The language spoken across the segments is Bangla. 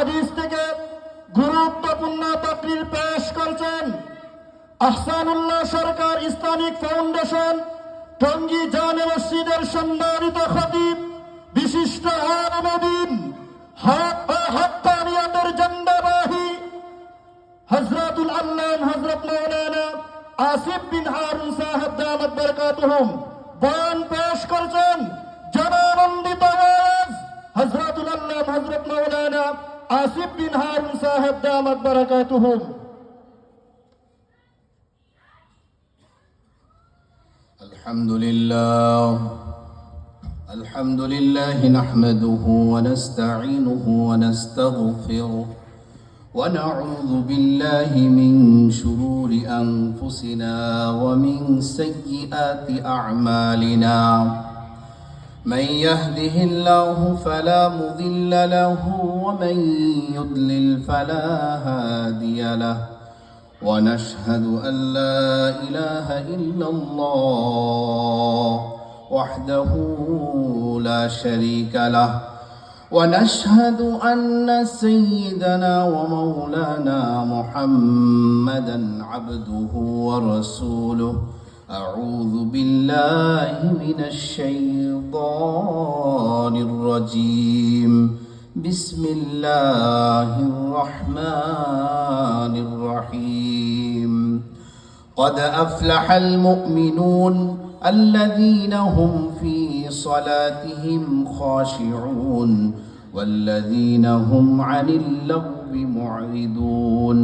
হাদিস থেকে গুরুত্বপূর্ণ তাকরীর পেশ করছেন আহসানুল্লাহ সরকার ইসলামিক ফাউন্ডেশন টঙ্গী জামে মসজিদের সম্মানিত খতিব বিশিষ্ট আলেম দ্বীন হক ও হক্কানিয়াতের ঝান্ডাবাহী হযরতুল আল্লাম হযরত মাওলানা আসিফ বিন হারুন সাহেব দামাত বরকাতুহুম বয়ান পেশ করছেন জনানন্দিত ওয়াজ হযরতুল আল্লাম হযরত মাওলানা আসিফ বিন হারুন সাহেব দামাত বরকাতুহুম। الحمد لله نحمده ونستعينه ونستغفره ونعوذ بالله من شرور أنفسنا ومن سيئات أعمالنا من يهده الله فلا مضل له ومن يضلل فلا هادي له ونشهد أن لا إله إلا الله وحده لا شريك له ونشهد أن سيدنا ومولانا محمدا عبده ورسوله أعوذ بالله من الشيطان الرجيم بسم الله الرحمن الرحيم قد أفلح المؤمنون الذين هم في صلاتهم خاشعون والذين هم عن اللغو معرضون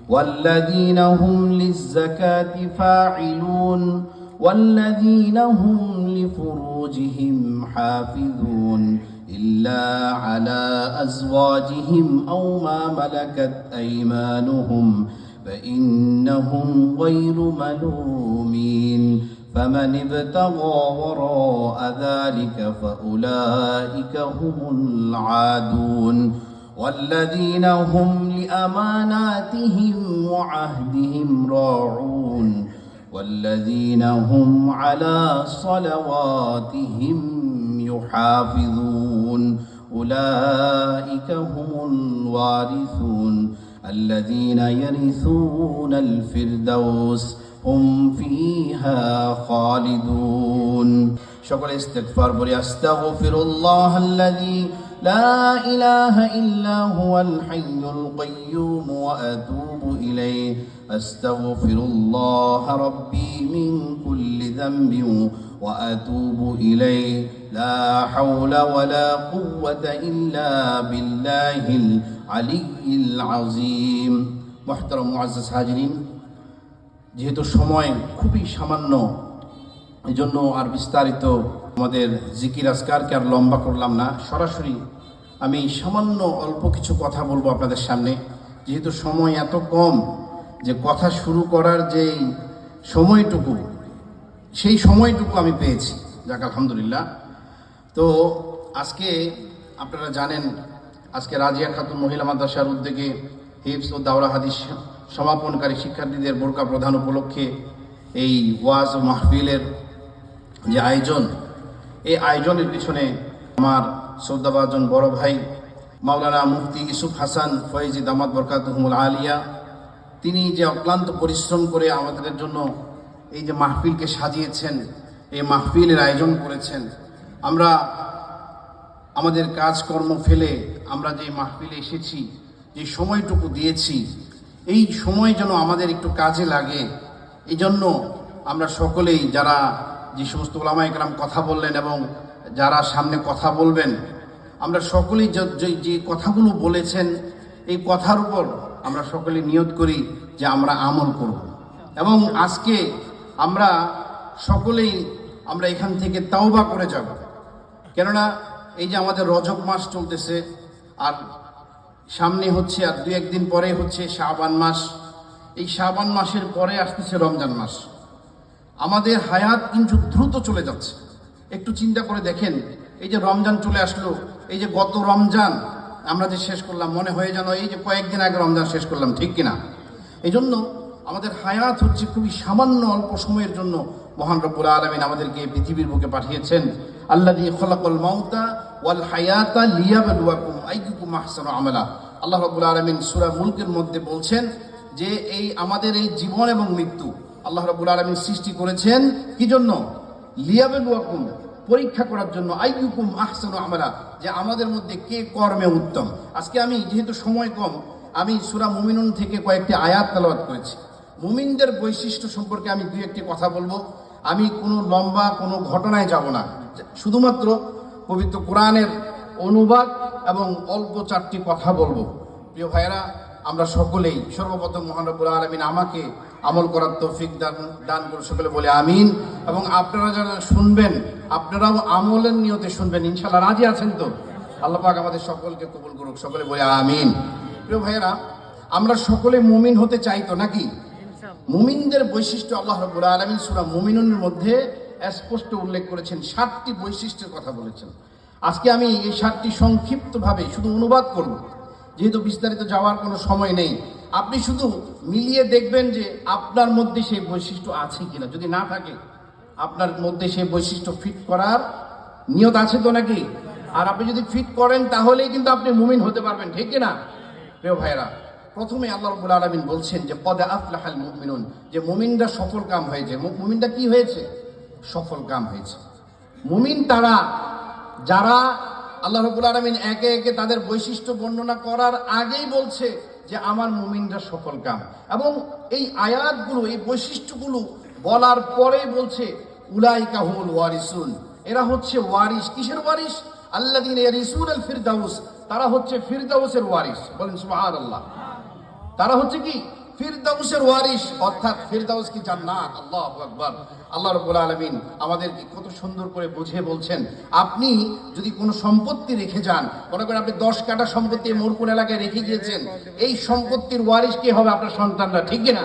والذين هم للزكاة فاعلون والذين هم لفروجهم حافظون إلا على أزواجهم أو ما ملكت أيمانهم فإنهم غير ملومين فمن ابتغى وراء ذلك فأولئك هم العادون والذين هم لأماناتهم وعهدهم راعون والذين هم على صلواتهم يحافظون أولئك هم الوارثون الذين يرثون الفردوس هم فيها خالدون شكر استغفار بولي أستغفر الله الذي لا إله إلا هو الحي القيوم وأتوب إليه أستغفر الله ربي من كل ذنب وأتوب إليه لا حول ولا قوة إلا بالله العلي العظيم محترم معزز حاضرين যেহেতু সময় খুবই সামান্য এই জন্য আর বিস্তারিত আমাদের জিকির আজকারকে আর লম্বা করলাম না, সরাসরি আমি সামান্য অল্প কিছু কথা বলবো আপনাদের সামনে। যেহেতু সময় এত কম যে কথা শুরু করার যেই সময়টুকু সেই সময়টুকু আমি পেয়েছি, যাক আলহামদুলিল্লাহ। তো আজকে আপনারা জানেন আজকে রাজিয়া খাতুন মহিলা মাদ্রাসার উদ্যোগে হিফজ ও দাওরা হাদিস সমাপনকারী শিক্ষার্থীদের বোরকা প্রদান উপলক্ষে এই ওয়াজ ও মাহফিলের যে আয়োজন, এই আয়োজনের পিছনে আমার শ্রদ্ধাভাজন বড় ভাই মাওলানা মুফতি ইউসুফ হাসান ফয়েজি দামাত বরকাতুহুমুল আলিয়া, তিনি যে অক্লান্ত পরিশ্রম করে আমাদের জন্য এই যে মাহফিলকে সাজিয়েছেন, এই মাহফিলের আয়োজন করেছেন। আমরা আমাদের কাজকর্ম ফেলে আমরা যে মাহফিলে এসেছি, যে সময়টুকু দিয়েছি, এই সময় যেন আমাদের একটু কাজে লাগে। এই জন্য আমরা সকলেই যারা যে সমস্ত ওলামা ইকরাম কথা বললেন এবং যারা সামনে কথা বলবেন, আমরা সকলেই যে কথাগুলো বলেছেন এই কথার উপর আমরা সকলেই নিয়ত করি যে আমরা আমল করব। এবং আজকে আমরা সকলেই আমরা এখান থেকে তাওবা করে যাব, কেননা এই যে আমাদের রজব মাস চলতেছে আর সামনে হচ্ছে আর দু একদিন পরে হচ্ছে শাবান মাস। এই শাবান মাসের পরে আসতেছে রমজান মাস। আমাদের হায়াত কিন্তু দ্রুত চলে যাচ্ছে। একটু চিন্তা করে দেখেন, এই যে রমজান চলে আসলো, এই যে গত রমজান আমরা যে শেষ করলাম, মনে হয়ে যেন এই যে কয়েকদিন আগে রমজান শেষ করলাম, ঠিক কিনা? এই জন্য আমাদের হায়াত হচ্ছে খুবই সামান্য অল্প সময়ের জন্য মহান রব্বুল আলামিন আমাদেরকে পৃথিবীর বুকে পাঠিয়েছেন। আল্লাযী খলাকাল মাউতা ওয়াল হায়াতা লিয়াবলুয়াকুম আইয়ুকুম আহসানু আমালা। আল্লাহ রাব্বুল আলামিন সূরা মুলকের মধ্যে বলছেন যে এই আমাদের এই জীবন এবং মৃত্যু আল্লাহ রাব্বুল আলামিন সৃষ্টি করেছেন কি জন্য? লিয়াবলুয়াকুম, পরীক্ষা করার জন্য। আইয়ুকুম আহসানু আমালা, যে আমাদের মধ্যে কে কর্মে উত্তম। আজকে আমি যেহেতু সময় কম, আমি সূরা মুমিনুন থেকে কয়েকটি আয়াত তেলাওয়াত করেছি। মুমিনদের বৈশিষ্ট্য সম্পর্কে আমি দুই একটি কথা বলবো। আমি কোনো লম্বা কোনো ঘটনায় যাব না, শুধুমাত্র পবিত্র কোরআনের অনুবাদ এবং অল্প চারটি কথা বলবো। প্রিয় ভাইয়েরা, আমরা সকলেই সর্বপ্রথম মহান রব্বুল আলামিন আমাকে আমল করার তৌফিক দান করে সকলে বলে আমিন। এবং আপনারা যারা শুনবেন আপনারাও আমলের নিয়তে শুনবেন, ইনশাআল্লাহ রাজি আছেন তো? আল্লাহ পাক আমাদের সকলকে কবুল করুক, সকলে বলে আমিন। প্রিয় ভাইয়েরা, আমরা সকলে মুমিন হতে চাই তো নাকি? মুমিনদের বৈশিষ্ট্য আল্লাহ রাব্বুল আলামিন সূরা মুমিনুনের মধ্যে স্পষ্ট উল্লেখ করেছেন, 7টি বৈশিষ্ট্যের কথা বলেছেন। আজকে আমি এই 7টি সংক্ষিপ্তভাবে শুধু অনুবাদ করব, যেহেতু বিস্তারিত যাওয়ার কোনো সময় নেই। আপনি শুধু মিলিয়ে দেখবেন যে আপনার মধ্যে সেই বৈশিষ্ট্য আছে কিনা। যদি না থাকে, আপনার মধ্যে সেই বৈশিষ্ট্য ফিট করার নিয়ত আছে তো নাকি? আর আপনি যদি ফিট করেন তাহলেই কিন্তু আপনি মুমিন হতে পারবেন, ঠিক কিনা? প্রিয় ভাইরা, প্রথমে আল্লাহ রাব্বুল আলামিন বলছেন যে কদ আফলাহাল মুমিনুন, যে মুমিনরা সফল কাম হয়েছে। মুমিনরা কি হয়েছে? সফল কাম হয়েছে। মুমিন তারা যারা, আল্লাহ রাব্বুল আলামিন একে একে তাদের বৈশিষ্ট্য বর্ণনা করার আগেই বলছে যে আমার মুমিনরা সফল কাম। এবং এই আয়াতগুলো, এই বৈশিষ্ট্যগুলো বলার পরে বলছে উলাইকা হুমুল ওয়ারিসুন, এরা হচ্ছে ওয়ারিস। কিসের ওয়ারিস? আল্লাযীনা ইয়ারিসুনাল ফিরদাউস, তারা হচ্ছে ফিরদাউসের ওয়ারিস। বলেন সুবহানাল্লাহ। তারা হচ্ছে কি? ফিরদাউসের ওয়ারিস, অর্থাৎ ফিরদাউস কি জান্নাত। আল্লাহু আকবার। আল্লাহ রাব্বুল আলামিন আমাদেরকে কত সুন্দর করে বুঝিয়ে বলছেন, আপনি যদি কোনো সম্পত্তি রেখে যান, মনে করেন আপনি 10 কাঠা সম্পত্তি মোরকুল এলাকায় রেখে গিয়েছেন, এই সম্পত্তির ওয়ারিস কে হবে? আপনার সন্তানরা, ঠিক কিনা?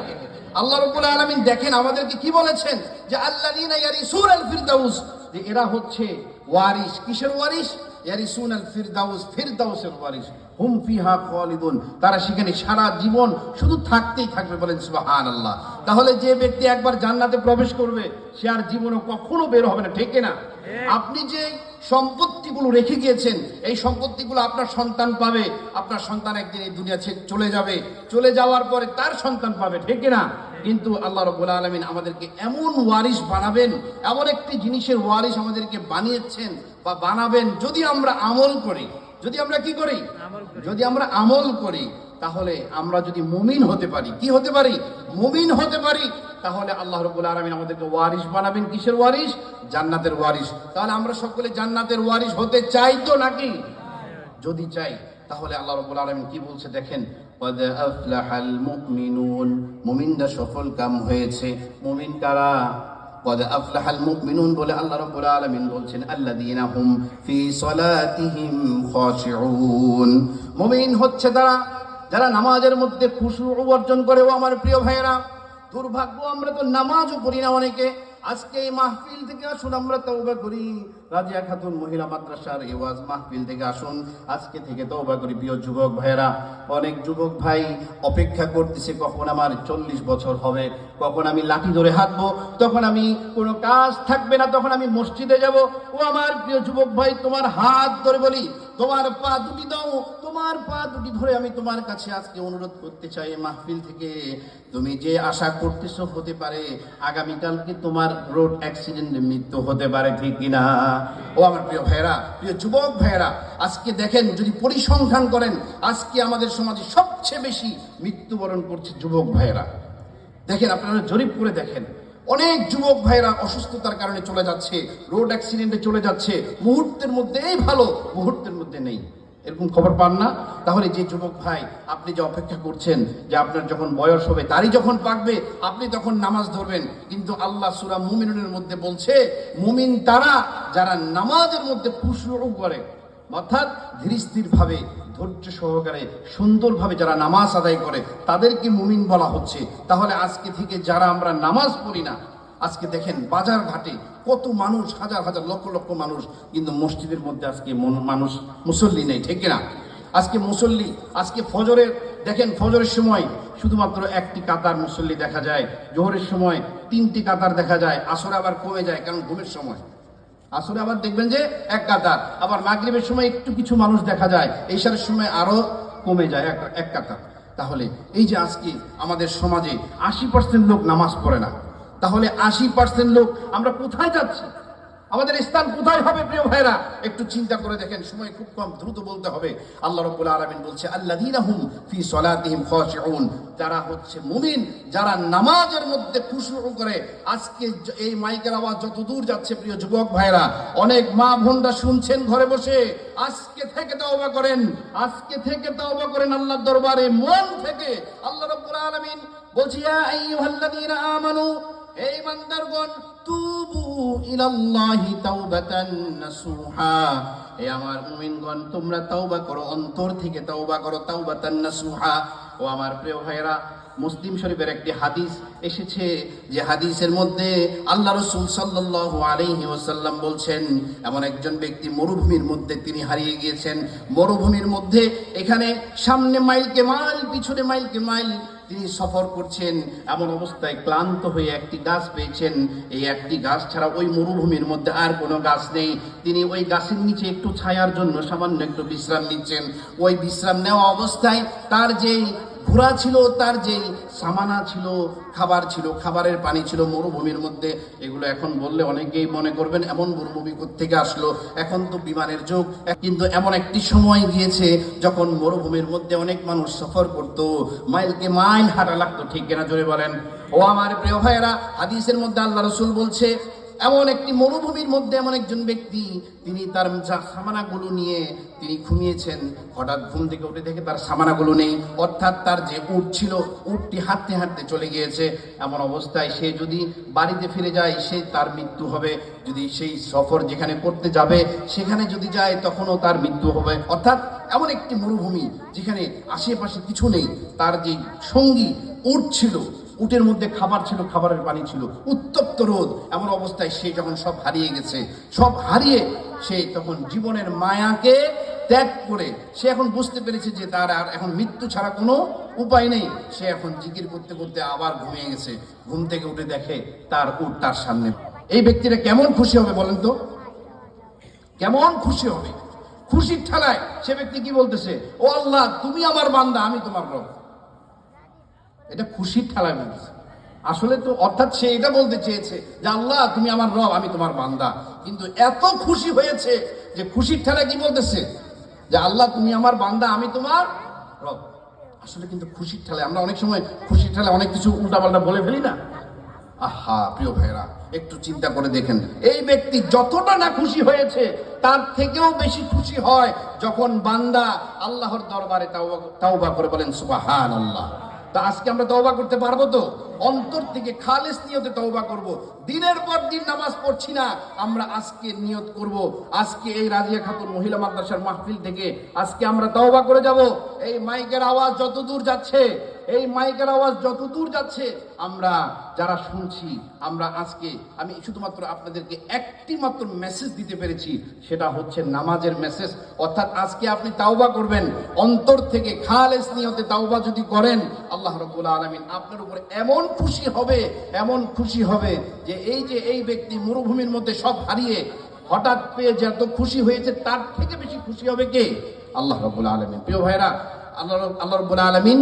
আল্লাহ রাব্বুল আলামিন দেখেন আমাদেরকে কি বলেছেন, যে আল্লাযীনা ইয়ারিসুনাল ফিরদাউস, যে এরা হচ্ছে ওয়ারিস। কিসের ওয়ারিস? ইয়ারিসুনাল ফিরদাউস, ফিরদাউসের ওয়ারিস। হুম ফিহা খালিদুন, তারা সেখানে সারা জীবন শুধু থাকতেই থাকবে। বলেন সুবহানাল্লাহ। তাহলে যে ব্যক্তি একবার জান্নাতে প্রবেশ করবে, সে আর জীবনে কখনো বের হবে না, ঠিক কিনা? আপনি যে সম্পত্তিগুলো রেখে গিয়েছেন, এই সম্পত্তিগুলো আপনার সন্তান পাবে। আপনার সন্তান একদিন এই দুনিয়া ছেড়ে চলে যাবে, চলে যাওয়ার পরে তার সন্তান পাবে, ঠিক কিনা? কিন্তু আল্লাহ রাব্বুল আলামিন আমাদেরকে এমন ওয়ারিস বানাবেন, এমন একটি জিনিসের ওয়ারিস আমাদেরকে বানিয়েছেন বা বানাবেন, যদি আমরা আমল করি। যদি আমরা কি করি? যদি আমরা আমল করি, তাহলে আমরা যদি মুমিন হতে পারি, কি হতে পারি? মুমিন হতে পারি, তাহলে আল্লাহ রাব্বুল আলামিন আমাদেরকে ওয়ারিস বানাবেন। কিসের ওয়ারিস? জান্নাতের ওয়ারিস। তাহলে আমরা সকলে জান্নাতের ওয়ারিস হতে চাই তো নাকি? যদি চাই, তাহলে আল্লাহ রাব্বুল আলামিন কি বলছে দেখেন, কদ আফলাহাল মুমিনুন, মুমিনরা সফল কাম হয়েছে। মুমিন কারা? কদ আফলাহাল মুমিনুন বলে আল্লাহ রাব্বুল আলামিন বলছেন আল্লাযীনা হুম ফি সলাতিহিম খাশিউন, মুমিন হচ্ছে তারা যারা নামাজের মধ্যে খুশু অর্জন করে। ও আমার প্রিয় ভাইয়েরা, দুর্ভাগ্য আমরা তো নামাজও পড়ি না অনেকে। আজকে এই মাহফিল থেকে আসুন, আমরা তওবা করি। রাজিয়া খাতুন মহিলা মাদ্রাসার এই ওয়াজ মাহফিল থেকে আসুন, আজকে থেকে তওবা করি। প্রিয় যুবক ভাইয়েরা, অনেক যুবক ভাই অপেক্ষা করতেছে কখন আমার 40 বছর হবে, কখন আমি লাঠি ধরে হাঁটবো, তখন আমি কোনো কাজ থাকবে না, তখন আমি মসজিদে যাব। ও আমার প্রিয় যুবক ভাই, তোমার হাত ধরে বলি, তোমার পা দুটি দাও, তোমার পা দুটি ধরে আমি তোমার কাছে আজকে অনুরোধ করতে চাই, মাহফিল থেকে তুমি যে আশা করতেছো হতে পারে আগামীকালকে তোমার রোড অ্যাক্সিডেন্টে মৃত্যু হতে পারে, ঠিক কিনা? ও আমার প্রিয় ভাইয়েরা, প্রিয় যুবক ভাইয়েরা, আজকে দেখেন, যদি পরিসংখ্যান করেন, আজকে আমাদের সমাজে সবচেয়ে বেশি মৃত্যুবরণ করছে যুবক ভাইয়েরা। দেখেন, আপনারা জরিপ করে দেখেন, অনেক যুবক ভাইয়েরা অসুস্থতার কারণে চলে যাচ্ছে, রোড অ্যাক্সিডেন্টে চলে যাচ্ছে, মুহূর্তের মধ্যেই ভালো, মুহূর্তের মধ্যে নেই। এরকম খবর পান না? তাহলে যে যুবক ভাই, আপনি যে অপেক্ষা করছেন যে আপনার যখন বয়স হবে, তারই যখন পাকবে, আপনি তখন নামাজ ধরবেন। কিন্তু আল্লাহ সূরা মুমিনুনের মধ্যে বলছে, মুমিন তারা যারা নামাজের মধ্যে খুশু করে, অর্থাৎ ধীরস্থির ভাবে, ধৈর্য সহকারে, সুন্দরভাবে যারা নামাজ আদায় করে, তাদেরকে মুমিন বলা হচ্ছে। তাহলে আজকে থেকে যারা আমরা নামাজ পড়ি না, আজকে দেখেন বাজার ঘাটে কত মানুষ, হাজার হাজার লক্ষ লক্ষ মানুষ, কিন্তু মসজিদের মধ্যে আজকে মানুষ মুসল্লি নেই, ঠিক না? আজকে মুসল্লি, আজকে ফজরের দেখেন, ফজরের সময় শুধুমাত্র একটি কাতার মুসল্লি দেখা যায়, জোহরের সময় 3টি কাতার দেখা যায়, আসরে আবার কমে যায়, কারণ ঘুমের সময়। আসরে আবার দেখবেন যে এক কাতার, আবার মাগরিবের সময় একটু কিছু মানুষ দেখা যায়, এশারের সময় আরো কমে যায় এক কাতার। তাহলে এই যে আজকে আমাদের সমাজে 80% লোক নামাজ পড়ে না, তাহলে 80% লোক আমরা কোথায় যাচ্ছি? আমাদের স্থান কোথায় হবে প্রিয় ভাইরা? একটু চিন্তা করে দেখেন, সময় খুব কম, দ্রুত বলতে হবে। আল্লাহ রাব্বুল আলামিন বলছে আল্লাযীনা হুম ফি সলাতিহিম খাশিউন, যারা হচ্ছে মুমিন, যারা নামাজের মধ্যে খুশু করে। আজকে এই মাইকের আওয়াজ যত দূর যাচ্ছে প্রিয় যুবক ভাইরা, অনেক মা বোনরা শুনছেন ঘরে বসে, আজকে থেকে তওবা করেন, আজকে থেকে তওবা করেন আল্লাহর দরবারে মন থেকে। আল্লাহ রাব্বুল আলামিন বলছে ইয়া আইয়ুহাল্লাযীনা আমানু, হে ইমানদারগণ, তুবু ইলাল্লাহি তাওবাতান নাসুহা, হে আমার মুমিনগণ, তোমরা তওবা করো, অন্তর থেকে তওবা করো, তাওবাতান নাসুহা। ও আমার প্রিয় ভাইরা, মুসলিম শরীফের একটি হাদিস এসেছে, যে হাদিসের মধ্যে আল্লাহ রাসূল সাল্লাল্লাহু আলাইহি ওয়াসাল্লাম বলছেন, এমন একজন ব্যক্তি মরুভূমির মধ্যে তিনি হারিয়ে গিয়েছেন। মরুভূমির মধ্যে এখানে সামনে মাইলকে মাইল, পিছনে মাইলকে মাইল তিনি সফর করছেন। এমন অবস্থায় ক্লান্ত হয়ে একটি গাছ পেয়েছেন। এই একটি গাছ ছাড়া ওই মরুভূমির মধ্যে আর কোনো গাছ নেই। তিনি ওই গাছের নিচে একটু ছায়ার জন্য সামান্য একটু বিশ্রাম নিচ্ছেন। ওই বিশ্রাম নেওয়া অবস্থায় তার যেই ঘোড়া ছিল, তার যেই সামানা ছিল, খাবার ছিল, খাবারের পানি ছিল মরুভূমির মধ্যে। এগুলো এখন বললে অনেকেই মনে করবেন এমন মরুভূমি থেকে আসলো, এখন তো বিমানের যুগ। কিন্তু এমন একটি সময় গিয়েছে যখন মরুভূমির মধ্যে অনেক মানুষ সফর করত, মাইলকে মাইল হাঁটা লাগতো, ঠিক কিনা জোরে বলেন। ও আমার প্রিয় ভাইয়েরা, হাদিসের মধ্যে আল্লাহ রাসূল বলছে, এমন একটি মরুভূমির মধ্যে এমন একজন ব্যক্তি, তিনি তার সামানাগুলো নিয়ে তিনি ঘুমিয়েছেন। হঠাৎ ঘুম থেকে উঠে দেখে তার সামানাগুলো নেই, অর্থাৎ তার যে উট ছিল, উটটি হাঁটতে হাঁটতে চলে গিয়েছে। এমন অবস্থায় সে যদি বাড়িতে ফিরে যায়, সে তার মৃত্যু হবে। যদি সেই সফর যেখানে করতে যাবে সেখানে যদি যায়, তখনও তার মৃত্যু হবে। অর্থাৎ এমন একটি মরুভূমি যেখানে আশেপাশে কিছু নেই। তার যে সঙ্গী উট ছিল, উটের মধ্যে খাবার ছিল, খাবারের পানি ছিল, উত্তপ্ত রোদ। এমন অবস্থায় সে যখন সব হারিয়ে গেছে, সব হারিয়ে সে তখন জীবনের মায়াকে ত্যাগ করে সে এখন বুঝতে পেরেছে যে তার আর এখন মৃত্যু ছাড়া কোনো উপায় নেই। সে এখন জিকির করতে করতে আবার ঘুমিয়ে গেছে। ঘুম থেকে উঠে দেখে তার উট তার সামনে। এই ব্যক্তিটা কেমন খুশি হবে বলেন তো? কেমন খুশি হবে? খুশির ঠেলায় সে ব্যক্তি কি বলতেছে, ও আল্লাহ, তুমি আমার বান্দা, আমি তোমার রব। এটা খুশির ঠেলায় বলতেছে। আসলে তো অর্থাৎ সে এটা বলতে চেয়েছে যে আল্লাহ, তুমি আমার রব, আমি তোমার বান্দা। কিন্তু এত খুশি হয়েছে যে খুশির ঠেলায় কি বলতেছে, যে আল্লাহ, তুমি আমার বান্দা, আমি তোমার রব। আসলে কিন্তু খুশির ঠেলায় আমরা অনেক সময় খুশির ঠেলায় অনেক কিছু উল্টাপাল্টা বলে ফেলি না? আহা প্রিয় ভাইরা, একটু চিন্তা করে দেখেন, এই ব্যক্তি যতটা না খুশি হয়েছে, তার থেকেও বেশি খুশি হয় যখন বান্দা আল্লাহর দরবারে তাওবা করে বলেন সুবহানাল্লাহ। তা আজকে আমরা তওবা করতে পারবো তো? অন্তর থেকে খালেস নিয়তে তওবা করব। দিনের পর দিন নামাজ পড়ছি না, আমরা আজকে নিয়ত করব, আজকে এই রাজিয়া খাতুন মহিলা মাদ্রাসার মাহফিল থেকে আজকে আমরা তওবা করে যাব। এই মাইকের আওয়াজ যত দূর যাচ্ছে, এই মাইকের আওয়াজ যত দূর যাচ্ছে, আমরা যারা শুনছি, আমরা আজকে আমি শুধুমাত্র আপনাদেরকে একটি মাত্র মেসেজ দিতে পেরেছি, সেটা হচ্ছে নামাজের মেসেজ। অর্থাৎ আজকে আপনি তাওবা করবেন, অন্তর থেকে খালেস নিয়তে তাওবা যদি করেন, আল্লাহ রাব্বুল আলামিন আপনার উপর এমন খুশি হবে, এমন খুশি হবে যে এই ব্যক্তি মরুভূমির মধ্যে সব হারিয়ে হঠাৎ পেয়ে যে এত খুশি হয়েছে, তার থেকে বেশি খুশি হবে কে? আল্লাহ রাব্বুল আলামিন। প্রিয় ভাইরা, আল্লাহ রাব্বুল আলামিন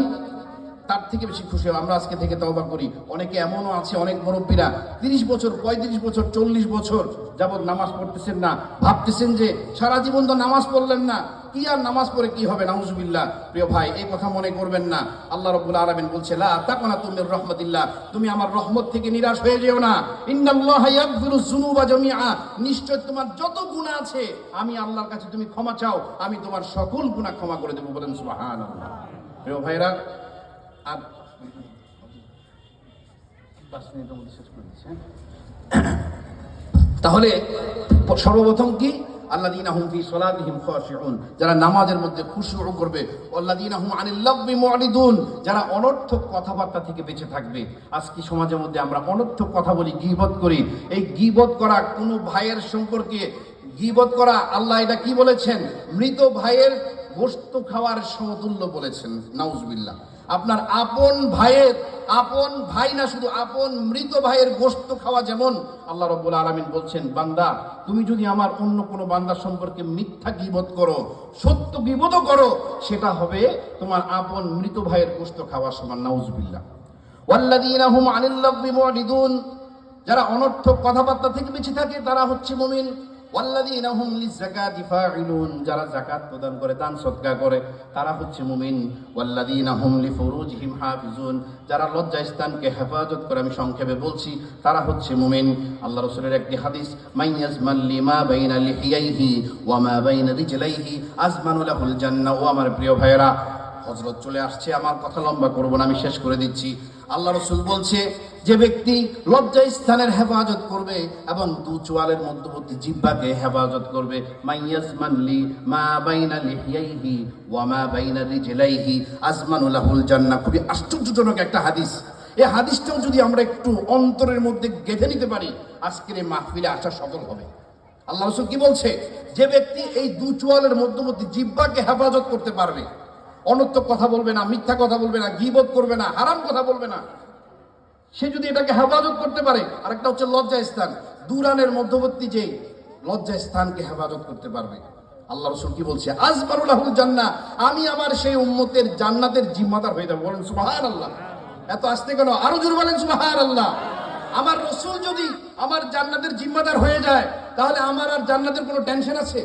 তার থেকে বেশি খুশি হবে। আমরা আজকে থেকে তওবা করি। অনেকে এমনও আছে, অনেক মুরব্বীরা 30 বছর, 35 বছর, 40 বছর যাবত নামাজ পড়তেছেন না। ভাবতেছেন যে সারা জীবন তো নামাজ পড়লেন না, কি আর নামাজ পড়ে কি হবে? নাউজুবিল্লাহ। প্রিয় ভাই, এই কথা মনে করবেন না। আল্লাহ রাব্বুল আলামিন বলছে, লা তাকনাতু মির রাহমাতিল্লাহ, তুমি আমার রহমত থেকে নিরাশ হয়ে যেও না। ইন্নাল্লাহা ইয়াগফিরুজ যুনুবা জামিআ, নিশ্চয় তোমার যত গুনাহ আছে আমি আল্লাহর কাছে তুমি ক্ষমা চাও, আমি তোমার সকল গুনাহ ক্ষমা করে দেব। বলেন সুবহানাল্লাহ। প্রিয় ভাইরা, আর 5 মিনিটের মধ্যে শেষ করে দিচ্ছি। তাহলে সর্বপ্রথম কি? আল্লাযীনা হুম ফি সলাতিহিম খাশিউন, যারা নামাজের মধ্যে খুশু করবে। আল্লাযীনা হুম আনিল লাগবি মুরিদুন, যারা অনর্থক কথাবার্তা থেকে বেঁচে থাকবে। আজকে সমাজের মধ্যে আমরা অনর্থক কথা বলি, গীবত করি। এই গীবত করা, কোনো ভাইয়ের সম্পর্কে গীবত করা, আল্লাহ এটা কি বলেছেন? মৃত ভাইয়ের গোশত খাওয়ার সমতুল্য বলেছেন। নাউজুবিল্লাহ। আপনার আপন ভাইয়ের, আপন ভাই না শুধু আপন মৃত ভাইয়ের গোশত খাওয়া যেমন, আল্লাহ রাব্বুল আলামিন বলছেন, বান্দা তুমি যদি আমার অন্য কোনো বান্দার সম্পর্কে মিথ্যা গীবত করো, সত্য গীবতও করো, সেটা হবে তোমার আপন মৃত ভাইয়ের গোশত খাওয়ার সমান। নাউজুবিল্লাহ। ওয়াল্লাযীনা হুম আনিল লাগবি মু'রিদুন, যারা অনর্থক কথাবার্তা থেকে বেঁচে থাকে তারা হচ্ছে মুমিন। ওয়াল্লাযীনা হুম লিয-যাকাতি ফাঈলুন, যারা যাকাত প্রদান করে, দান সদকা করে, তারা হচ্ছে মুমিন। ওয়াল্লাযীনা হুম লিফুরুজিহিম হাফিজুন, যারা লজ্জাস্থানকে হেফাজত করে, আমি সংক্ষেপে বলছি, তারা হচ্ছে মুমিন। আল্লাহ রাসূলের একটি হাদিস, মাইয়াজমাল লিমা বাইনা লিহিয়াইহি ওয়া মা বাইনা রিজলাইহি আজমানু লাহুল জান্নাহ। ও আমার প্রিয় ভাইয়েরা, হযরত চলে আসছে, আমার কথা লম্বা করব না, আমি শেষ করে দিচ্ছি। আল্লাহ রাসূল বলছে, যে ব্যক্তি লজ্জাস্থানের হেফাজত করবে এবং দু চোয়ালের মধ্যবর্তী জিহ্বাকে হেফাজত করবে, মাইয়াজমান লি মা বাইনা লিহিয়াইহি ওয়া মা বাইনা রিজলাইহি আজমানু লাহুল জান্নাহ। খুবই আশ্চর্যজনক একটা হাদিস। এই হাদিসটাও যদি আমরা একটু অন্তরের মধ্যে গেঁথে নিতে পারি, আজকের এই মাহফিলে আসা সফল হবে। আল্লাহ রাসূল কি বলছে, যে ব্যক্তি এই দু চোয়ালের মধ্যবর্তী জিহ্বাকে হেফাজত করতে পারবে, অনর্থক কথা বলবে না, মিথ্যা কথা বলবে না, গীবত করবে না, হারাম কথা বলবে না, সে যদি এটাকে হেফাজত করতে পারে। আরেকটা হচ্ছে লজ্জাস্থান, দুরানের মধ্যবর্তী যে লজ্জাস্থানকে হেফাজত করতে পারবে। আল্লাহ রাসূল কি বলছে, আজমানু লাহুল জান্নাহ, আমি আমার সেই উম্মতের জান্নাতের জিম্মাদার হয়ে যাব। বলেন সুবহানাল্লাহ। এত আস্তে কেন? আরো জোরে বলেন সুবহানাল্লাহ। আমার রাসূল যদি আমার জান্নাতের জিম্মাদার হয়ে যায়, তাহলে আমার আর জান্নাতের কোনো টেনশন আছে?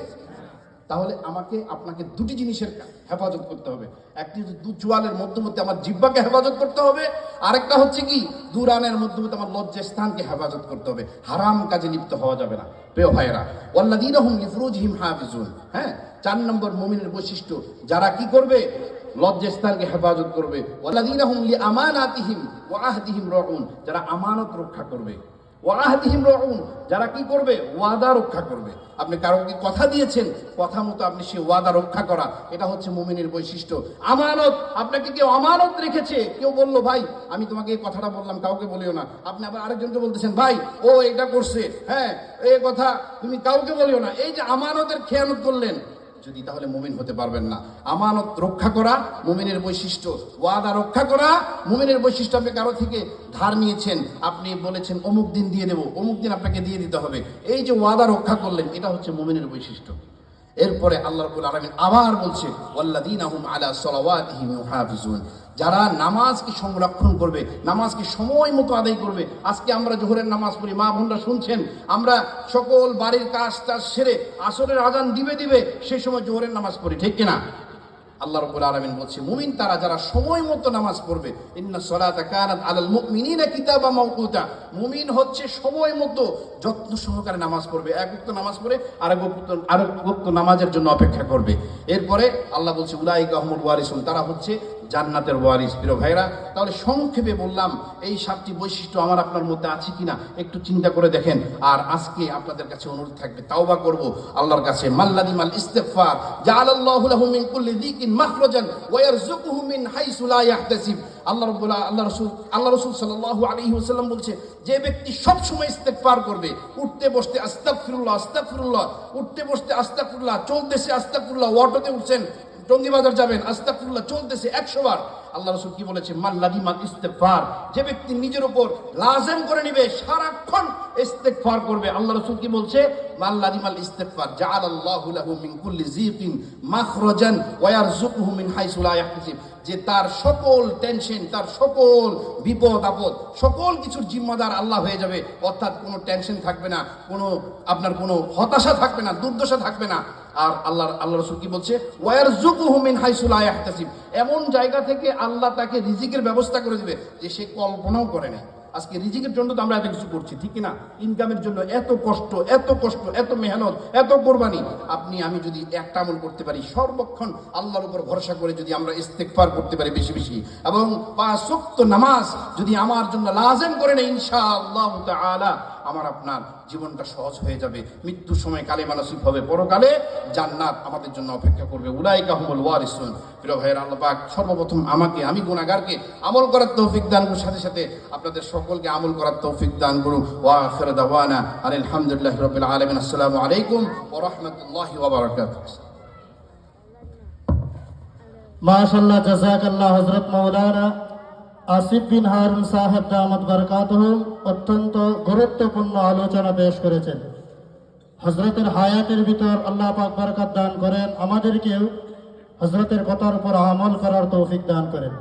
তাহলে আমাকে আপনাকে দুটি জিনিসের হেফাজত করতে হবে। একটি হচ্ছে দু চোয়ালের মধ্যবর্তী আমার জিহ্বাকে হেফাজত করতে হবে, আরেকটা হচ্ছে কি, দুরানের মধ্যবর্তী আমার লজ্জাস্থানকে হেফাজত করতে হবে। হারাম কাজে লিপ্ত হওয়া যাবে না। প্রিয় ভাইয়েরা, ওয়াল্লাযীনা হুম লিফুরুজিহিম হাফিজুন, হ্যাঁ, 4 নম্বর মুমিনের বৈশিষ্ট্য, যারা কি করবে, লজ্জাস্থানকে হেফাজত করবে। ওয়াল্লাযীনা হুম লিআমানাতিহিম ওয়া আহদিহিম রাউন, যারা আমানত রক্ষা করবে। ওয়াহদিহিম রাউন, যারা কি করবে, ওয়াদা রক্ষা করবে। আপনি কারোকে কথা দিয়েছেন, কথা মতো আপনি সেই ওয়াদা রক্ষা করা, এটা হচ্ছে মুমিনের বৈশিষ্ট্য। আমানত, আপনাকে কেউ আমানত রেখেছে, কেউ বলল, ভাই আমি তোমাকে এই কথাটা বললাম, কাউকে বলিও না, আপনি আবার আরেকজনকে বলতেছেন, ভাই ও এটা করছে, হ্যাঁ এই কথা তুমি কাউকে বলিও না, এই যে আমানতের খেয়ানত করলেন, যদি তাহলে মুমিন হতে পারবেন না। আমানত রক্ষা করা মুমিনের বৈশিষ্ট্য, ওয়াদা রক্ষা করা মুমিনের বৈশিষ্ট্য। আপনি কারো থেকে ধার নিয়েছেন, আপনি বলেছেন অমুক দিন দিয়ে দেবো, অমুক দিন আপনাকে দিয়ে দিতে হবে, এই যে ওয়াদা রক্ষা করলেন, এটা হচ্ছে মুমিনের বৈশিষ্ট্য। এরপরে আল্লাহ রাব্বুল আলামিন আবার বলছে, ওয়াল্লাযীনা হুম আলা সালাওয়াতিহিম ইউহাফিজুন, যারা নামাজকে সংরক্ষণ করবে, নামাজকে সময় মতো আদায় করবে। আজকে আমরা জোহরের নামাজ পড়ি, মা বোনরা শুনছেন, আমরা সকল বাড়ির কাজ টাজ সেরে আসরের আজান দিবে সেই সময় জোহরের নামাজ পড়ি, ঠিক কিনা? আল্লাহ রাব্বুল আলামিন বলছে, মুমিন তারা যারা সময় মতো নামাজ পড়বে। ইন্নাস সালাতা কানাত আলাল মুমিনিনা কিতাবাম মাওকুতা, মুমিন হচ্ছে সময় মতো যত্ন সহকারে নামাজ পড়বে। এক ওয়াক্ত নামাজ পড়ে আরেক ওয়াক্ত নামাজের জন্য অপেক্ষা করবে। এরপরে আল্লাহ বলছে, উলাইকা হুমুল ওয়ারিসুন, তারা হচ্ছে জান্নাতের ওয়ারিস। প্রিয় ভাইরা, তাহলে সংক্ষেপে বললাম, এই 7টি বৈশিষ্ট্য আমার আপনার মধ্যে আছে কিনা একটু চিন্তা করে দেখেন। আর আজকে আপনাদের কাছে অনুরোধ থাকবে, তাওবা করব আল্লাহর কাছে। মাল্লাদিমাল ইস্তিগফার জাআলাল্লাহু লাহু মিন কুল্লি যিকিন মাখরাজান ওয়া ইয়ারযুকুহু মিন হাইসু লা ইয়াহতাসিব। আল্লাহ রাসূল সাল্লাল্লাহু আলাইহি ওয়াসাল্লাম বলছে, যে ব্যক্তি সব সময় ইস্তিগফার করবে, উঠতে বসতে আস্তাগফিরুল্লাহ আস্তাগফিরুল্লাহ, উঠতে বসতে আস্তাগফিরুল্লাহ, চলতেছে আস্তাগফিরুল্লাহ, অটোতে উঠছেন, টঙ্গিবাজার যাবেন, আস্তাগফিরুল্লাহ চলতেছে 100 বার। আল্লাহ রাসূল কি বলেছে, মাল্লাদিমাল ইস্তিগফার, যে ব্যক্তি নিজের উপর লাজিম করে নিবে, সারাক্ষণ ইস্তিগফার করবে। আল্লাহ রাসূল কি বলছে, মাল্লাদিমাল ইস্তিগফার জাআলাল্লাহু লাহু মিন কুল্লি যিকিন মাখরাজান ওয়া ইয়ারযুকুহু মিন হাইসু লা ইয়াহতাসিব, যে তার সকল টেনশন, তার সকল বিপদ আপদ, সকল কিছুর জিম্মাদার আল্লাহ হয়ে যাবে। অর্থাৎ কোনো টেনশন থাকবে না, কোনো আপনার কোনো হতাশা থাকবে না, দুর্দশা থাকবে না। আর আল্লাহ রাসূল কি বলছে, ওয়ারযুকুহু মিন হাইসু লা ইয়াহতাসিব, এমন জায়গা থেকে আল্লাহ তাকে রিজিকের ব্যবস্থা করে দিবে যে সে কল্পনাও করে না। আজকে রিজিকের জন্য তো আমরা এত কিছু করছি, ঠিক না? ইনকামের জন্য এত কষ্ট, এত মেহনত, এত কোরবানি। আপনি আমি যদি একটা আমল করতে পারি, সর্বক্ষণ আল্লাহর উপর ভরসা করে যদি আমরা ইস্তিগফার করতে পারি বেশি বেশি, এবং 5 ওয়াক্ত নামাজ যদি আমার জন্য লাজিম করে নেই, ইনশাআল্লাহ তাআলা আমার আপনার জীবনটা সহজ হয়ে যাবে। মৃত্যুর সময় কালেমা নসিব হবে, পরকালে জান্নাত আমাদের জন্য অপেক্ষা করবে। উলাইকা হুমুল ওয়ারিসুন। প্রিয় ভাইয়েরা, আল্লাহ পাক সর্বপ্রথম আমাকে, আমি গুনাহগারকে আমল করার তৌফিক দান করুন, সাথে সাথে আপনাদের সকলকে আমল করার তৌফিক দান করুন। ওয়া আখিরু দাওয়ানা আলহামদুলিল্লাহি রাব্বিল আলামিন। আসসালামু আলাইকুম ওয়া রাহমাতুল্লাহি ওয়া বারাকাতুহু। মাশাআল্লাহ, জাযাকাল্লাহ। হযরত মাওলানা আসিফ বিন হারুন সাহেব দামাত বারাকাতুহুম অত্যন্ত গুরুত্বপূর্ণ আলোচনা পেশ করেছেন। হযরতের হায়াতের ভিতর আল্লাহ পাক বরকত দান করেন, আমাদেরকেও হযরতের কথার উপর আমল করার তৌফিক দান করেন।